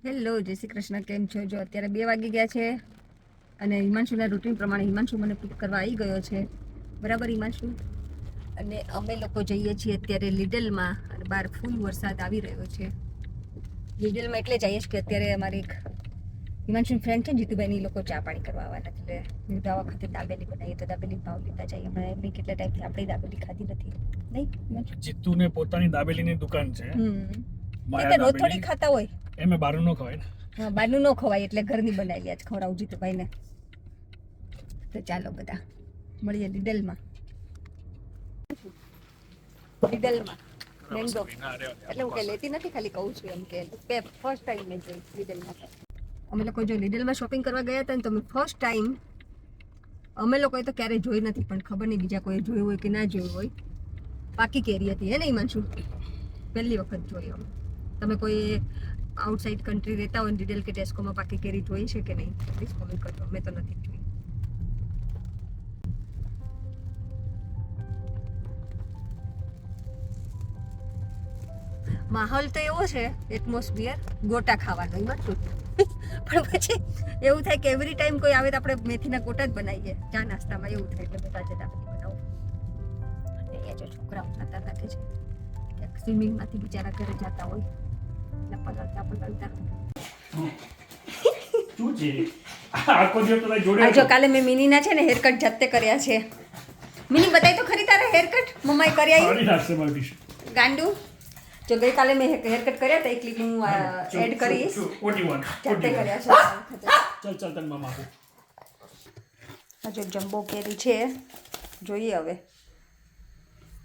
Hello, જય શ્રી કૃષ્ણ. કેમ છો? જો અત્યારે 2 વાગી ગયા છે અને હિમાંશુના રૂટીન પ્રમાણે હિમાંશુ મને પિક કરવા આવી ગયો છે. બરાબર હિમાંશુ? અને અમે લોકો જઈએ છીએ અત્યારે લીડલમાં અને બહાર ફૂલ વરસાદ આવી રહ્યો છે. લીડલમાં એટલે જઈએ છીએ કે અત્યારે અમારી એક હિમાંશુની ફ્રેન્ડ છે ને જીતુભાઈની લોકો ચા પાણી કરવા આવવાના એટલે મેં આ વખતે દાબેલી બનાવી તો દાબેલી ભાવ લીધા જઈએ. હમણાં એમની કેટલા ટાઈમથી આપણી દાબેલી ખાધી નથી. નહીં જીતુને પોતાની દાબેલીની દુકાન છે. એટલે રોજ થોડી ખાતા હોય એમે બહારનું ન ખવાય ને. હા, બહારનું ન ખવાય એટલે ઘરની બનાવેલી આજ ખવડાવું જીતુભાઈને. તો ચાલો બધા મળીએ લીડલમાં. લીડલમાં મેંગો એટલે હું કઈ લેતી નથી, ખાલી કહું છું એમ કે ફર્સ્ટ ટાઈમ મેં જોઈ લીડલમાં. અમે લોકો જો લીડલમાં શોપિંગ કરવા ગયા હતા ને તો અમે ફર્સ્ટ ટાઈમ અમે લોકોએ તો ક્યારેય જોઈ નથી, પણ ખબર નહીં બીજા કોઈ જોયું હોય કે ના જોયું હોય. પાકી કેરી હતી હે ને હિમાંશુ? પહેલી વખત જોઈ અમે. તમે કોઈ આઉટસાઇડ કન્ટ્રી રહેતા હોય લીડલ કે ટેસ્કોમાં પાકી કેરી જોઈ છે કે નહીં પ્લીઝ કોમેન્ટ કરજો. મેં તો નથી જોઈ. માહોલ તો એવો છે એટમોસ્ફિયર ગોટા ખાવાનો એમાં શું પણ પછી એવું થાય કે એવરી ટાઈમ કોઈ આવે તો આપણે મેથીના ગોટા જ બનાવીએ ચા નાસ્તામાં. એવું થાય એટલે બધા જ દાબેલી બનાવો. અને અહીંયા જો છોકરાઓ ખાતા રાખે છે ક્યાંક સ્વિમિંગમાંથી બિચારા ઘરે જતા હોય એટલે પલળતા જો કાલે મેં મિનીના છે ને હેરકટ જાતે કર્યા છે. મિની બતાવી તો ખરી તારે હેરકટ મમ્માએ કર્યા ગાંડુ. જો ગઈકાલે મેં હેરકટ કર્યા હતા, એક ક્લિપ હું એડ કરીશ. જાતે કર્યા છે. ચાલ તને મામા આપું. જો જમ્બો કેરી છે, જોઈએ હવે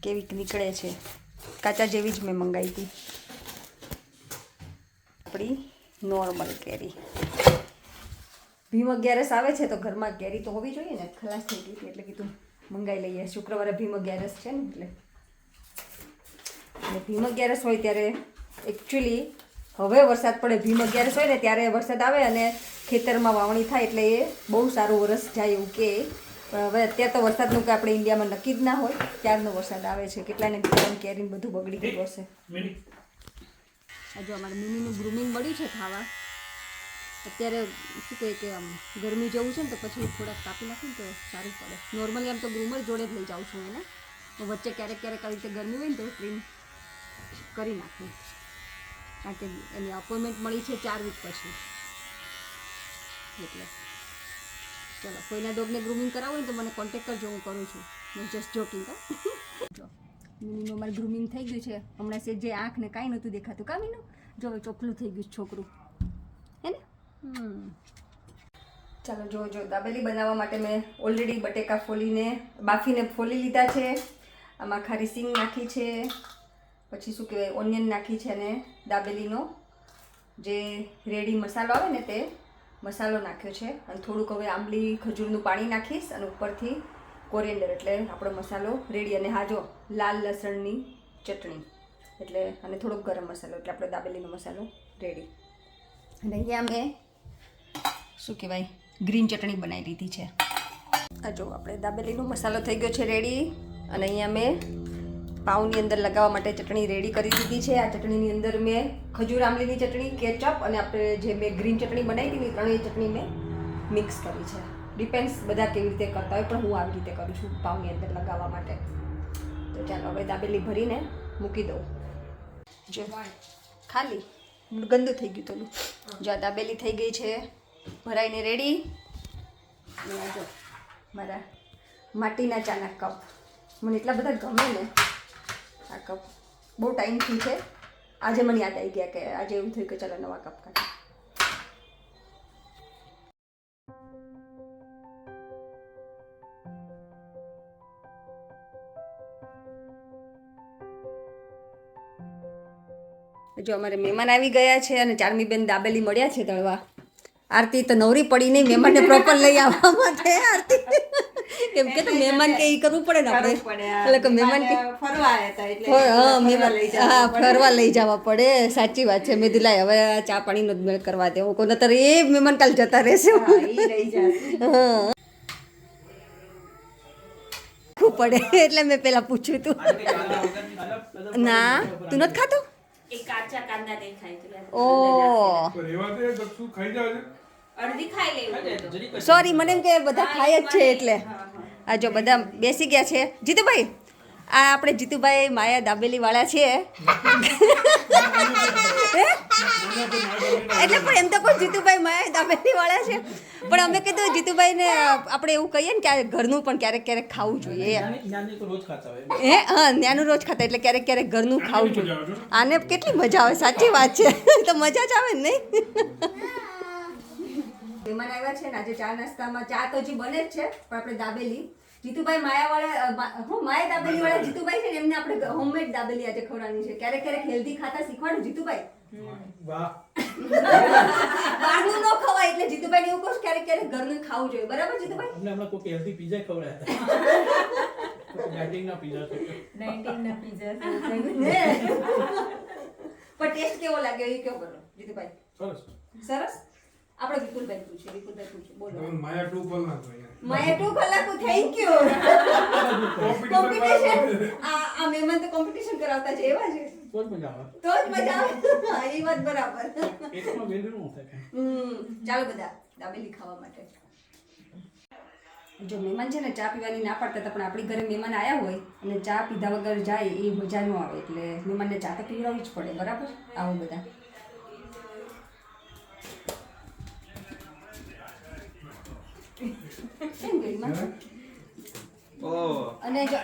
કેવી નીકળે છે. કાચા જેવી જ મેં મંગાવી હતી. આપણી નોર્મલ કેરી. ભીમ 11 આવે છે તો ઘરમાં કેરી તો હોવી જોઈએ ને. ખલાસ થઈ ગઈ હતી એટલે કીધું મંગાવી લઈએ. શુક્રવારે ભીમ 11 છે ને એટલે. અને ભીમ 11 હોય ત્યારે એકચ્યુઅલી હવે વરસાદ પડે, ભીમ 11 હોય ને ત્યારે વરસાદ આવે અને ખેતરમાં વાવણી થાય એટલે એ બહુ સારું વરસ જાય એવું કે. પણ હવે અત્યારે તો વરસાદનું કે આપણે ઇન્ડિયામાં નક્કી જ ના હોય ત્યારનો વરસાદ આવે છે. કેટલાને કેરીને બધું બગડી ગયું હશે. હજુ અમારે મિનીનું ગ્રૂમિંગ મળ્યું છે ખાવા. અત્યારે શું કહે કે આમ ગરમી જેવું છે ને તો પછી થોડાક કાપી નાખું તો સારું પડે. નોર્મલી આમ તો ગ્રૂમર જોડે જ લઈ જાઉં છું એને. તો વચ્ચે ક્યારેક આવી રીતે ગરમી હોય ને તો ટ્રીમ કરી નાખું. કારણ કે એની અપોઇન્ટમેન્ટ મળી છે 4 વીક પછી. એટલે ચલો કોઈના ડોગને ગ્રૂમિંગ કરાવો ને તો મને કોન્ટેક્ટ કરજો, હું કરું છું. હું જસ્ટ જોકિંગ કહું. જો મિનીનું અમારું ગ્રૂમિંગ થઈ ગયું છે. હમણાં જે આંખ ને કાંઈ નહોતું દેખાતું. કા મીનું? જો હવે ચોખ્ખું થઈ ગયું છોકરું હે ને. ચાલો જો દાબેલી બનાવવા માટે મેં ઓલરેડી બટેકા બાફીને ફોલી લીધા છે. આમાં ખારી સિંગ નાખી છે, પછી શું કહેવાય ઓનિયન નાખી છે અને દાબેલીનો જે રેડી મસાલો આવે ને તે મસાલો નાખ્યો છે. અને થોડુંક હવે આંબલી ખજૂરનું પાણી નાખીશ અને ઉપરથી કોરિએન્ડર એટલે આપણો મસાલો રેડી. અને હા જો લાલ લસણની ચટણી એટલે અને થોડોક ગરમ મસાલો એટલે આપણો દાબેલીનો મસાલો રેડી. અને અહીંયા મેં શું કહેવાય ગ્રીન ચટણી બનાવી લીધી છે. આ જો આપણે દાબેલીનો મસાલો થઈ ગયો છે રેડી. અને અહીંયા મેં પાઉની અંદર લગાવવા માટે ચટણી રેડી કરી દીધી છે. આ ચટણીની અંદર મેં ખજૂર આંબલીની ચટણી, કેચઅપ અને આપણે જે મેં ગ્રીન ચટણી બનાવી હતી ત્રણેય ચટણી મેં મિક્સ કરી છે. ડિપેન્ડ્સ બધા કેવી રીતે કરતા હોય, પણ હું આવી રીતે કરું છું પાઉની અંદર લગાવવા માટે. તો ચાલો હવે દાબેલી ભરીને મૂકી દઉં. જો ખાલી ગંદુ થઈ ગયું થોડું. જો આ દાબેલી થઈ ગઈ છે ભરાઈને રેડી. અને જો મારા માટીના ચાના કપ મને એટલા બધા ગમે ને. આ કપ બહુ ટાઈમથી છે. આજે મને યાદ આવી ગયા કે આજે એવું થયું કે ચાલો નવા કપ કાઢીએ. જો અમારે મહેમાન આવી ગયા છે અને ચાર્મીબેન દાબેલી મળ્યા છે તળવા. આરતી તો નવરી પડી નહીં મહેમાનને પ્રોપર લઈ આવવા માટે. આરતી કેમ કે તો મહેમાન કે એ કરવું પડે ને આપણે. એટલે કે મહેમાન કે ફરવા લઈ જવા પડે. સાચી વાત છે. મેં દિલાય હવે ચા પાણીનો જ મેળ કરવા દેવો કોઈ નતર એ મહેમાન કાલ જતા રહેશે. હા પડે એટલે મેં પેલા પૂછ્યું તું. ના તું નથી ખાતો? એ કાચા કાંદા દેખાય છે ઓ તો રેવા દે દક્ષુ ખાઈ જાય છે. અડધી ખાઈ લેવું સોરી મને એમ કે બધા ખાય જ છે એટલે આ જો બધા બેસી ગયા છે જીતુભાઈ આ આપણે જીતુભાઈ માયા દાબેલી વાળા છે એટલે પણ એમ તો કોઈ જીતુભાઈ માયા દાબેલી વાળા છે પણ અમે કીધું જીતુભાઈને આપણે એવું કહીએ ને કે આ ઘરનું પણ ક્યારેક ક્યારેક ખાવું જોઈએ હા ત્યાંનું રોજ ખાતા એટલે ક્યારેક ક્યારેક ઘરનું ખાવું જોઈએ આને કેટલી મજા આવે સાચી વાત છે તો મજા જ આવે ને નહીં મહેમાન આવ્યા છે ને આજે ચા નાસ્તામાં ચા તો હજી બને જ છે પણ આપણે દાબેલી જીતુભાઈ માયા દાબેલી વાળા જીતુભાઈ છે ને એમને આપણે હોમમેડ દાબેલી આજે ખવડાવવાની છે ક્યારેક ક્યારેક હેલ્ધી ખાતા શીખવાડું જીતુભાઈ વાહ બહારનું ન ખવાય એટલે જીતુભાઈ એવું કહું ક્યારેક ક્યારેક ઘરનું ખાવું જોઈએ બરાબર જીતુભાઈ અમને હમણાં કોઈ હેલ્ધી પીઝા ખવડાયા ડાયટિંગના પીઝા છે 19 ના પીઝા પણ ટેસ્ટ કેવો લાગ્યો એ કેવો કરો જીતુભાઈ સરસ સરસ આપણે વિપુલભાઈ પૂછે બોલો તમે માયા 2 પર ના તો યાર માયા 2 કલાક થેન્ક યુ કોમ્પિટિશન આ મહેમાન તો કોમ્પિટિશન કરાવતા છે એવા છે તો જ મજા આવે તો જ મજા આવે હા, એ વાત બરાબર એકમાં વેલ્યુ ન થાય ચાલો બધા દાબેલી ખાવા માટે જો મહેમાન છે ને ચા પીવાની ના પાડતા હતા પણ આપણી ઘરે મહેમાન આવ્યા હોય અને ચા પીધા વગર જાય એ મજા ન આવે એટલે મહેમાનને ચા તો પીવડાવવી જ પડે બરાબર આવો બધા કેમ ગઈ માં? અને જો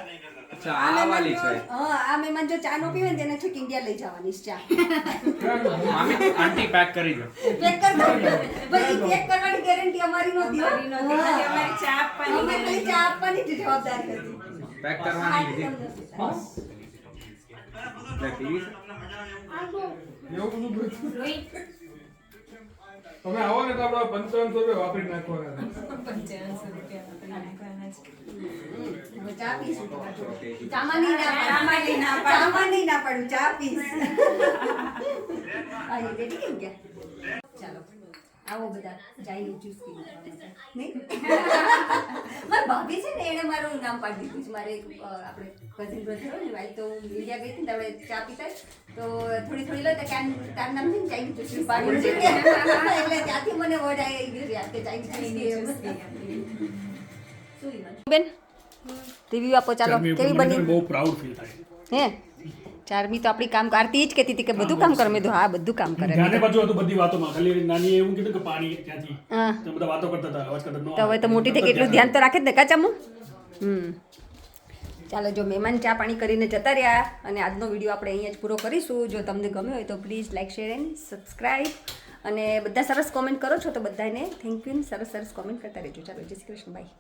અચ્છા આ આ મહેમાન વાલી જો- છે હા આ મહેમાન જો ચા નો પીવે ને તેને છેક ઇન્ડિયા લઈ જવાની છે ચા મામી આંટી પેક કરી દો પેક કર દો ભાઈ પેક કરવાની ગેરંટી અમારી નહોતી હો. ખાલી અમારી ચા આપવાની અમે ખાલી ચા આપવાની જ જવાબદારી હતી પેક કરવાની લીધી હા. એટલે ટીવી એવું બધું બધું. રોહિત તમે આવો ને તો આપણે 5500 રૂપિયા વાપરી નાખવાના 55 રૂપિયા નાખવાના છે હવે ચા પીશું તમારા જોડે. ચામાંની ના પાડું. ચામાંની ના પાડું, ચા પીશ. આ એ બેટી કેમ ગયા? ચાલો આવો બધા જઈને જ્યુસ પી લેવા માટે. નહીં? મારી ભાભી છે ને એણે મારું નામ પાડી દીધું છે મારે આપણે કઝિન બ્રધર હોય ને ભાઈ તો હું ઇન્ડિયા ગઈ હતી ને આપણે ચા પીતા તો થોડી થોડી લો તો તારું નામ છે ને ચાઇનીઝ જ્યુસ પાડી દીધું. એટલે ત્યાંથી મને વર્ડ આવી ગયું યાર કે ચાઇનીઝ જ્યુસ શું બેન રિવ્યુ આપો ચાલો કેવી બની બહુ પ્રાઉડ ફીલ થાય હે ચારમી તો આપણી કામ કરતી જ કહેતી હતી કે બધું કામ કરે મેં કીધું હા બધું કામ કરે ધ્યાને બાજુ હતું બધી વાતોમાં ખાલી નાની એવું કીધું કે પાણી ત્યાંથી હા તો બધા વાતો કરતા હતા અવાજ કરતા તો હવે તો મોટી થઈ ગઈ એટલું ધ્યાન તો રાખે જ ને કાચામું ચાલો જો મહેમાન ચા પાણી કરીને જતા રહ્યા અને આજનો વિડીયો આપણે અહીંયા જ પૂરો કરીશું જો તમને ગમ્યો હોય તો please like share and subscribe અને બધા સરસ કોમેન્ટ કરો છો તો બધાને થેન્ક યુ સરસ સરસ કોમેન્ટ કરતા રહેજો ચાલો જય શ્રી કૃષ્ણ બાય